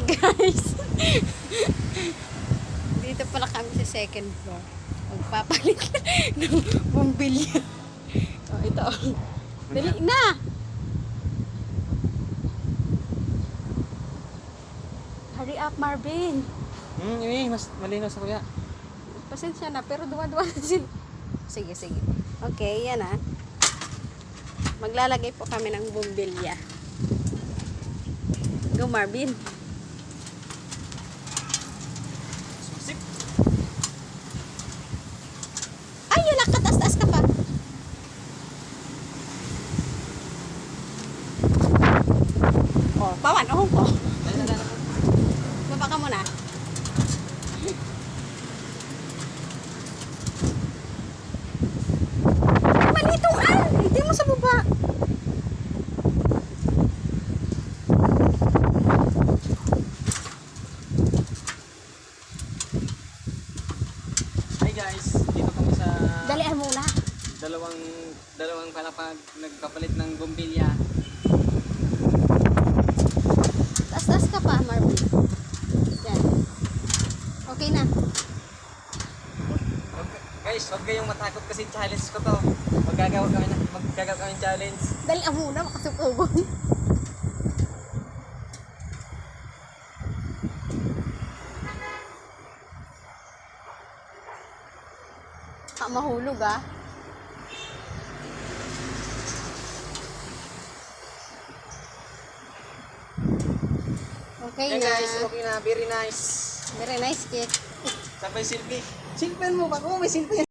guys. Dito pala kami sa second floor. Magpapalit ng bumbilya. Oh, ito. Dali na! Hurry up, Marvin. Mas malinaw sa kuya. Pasensya na, pero duwa-duwa na sila. Sige, sige. Okay, yan ah. Maglalagay po kami ng bumbilya. Go, Marvin. Susip. Ay, yun, nakatas-tas ka pa. Oh, pawan, oh, oh. Baba ka muna. Malituan! Hindi mo sa baba. Hi guys, dito kami sa Dalian muna. dalawang palapag nagpapalit ng bumbilya. Taas-taas ka pa, Marvin. Yan. Okay na. Guys, huwag kayong matakot kasi challenge ko to. Magagawa kami challenge. Dalian muna, makasupugon. Mahulog ah. Okay Yan na. guys, okay na. Very nice. Very nice cake. Sabay silpi. Silpihan mo ba? May silpi.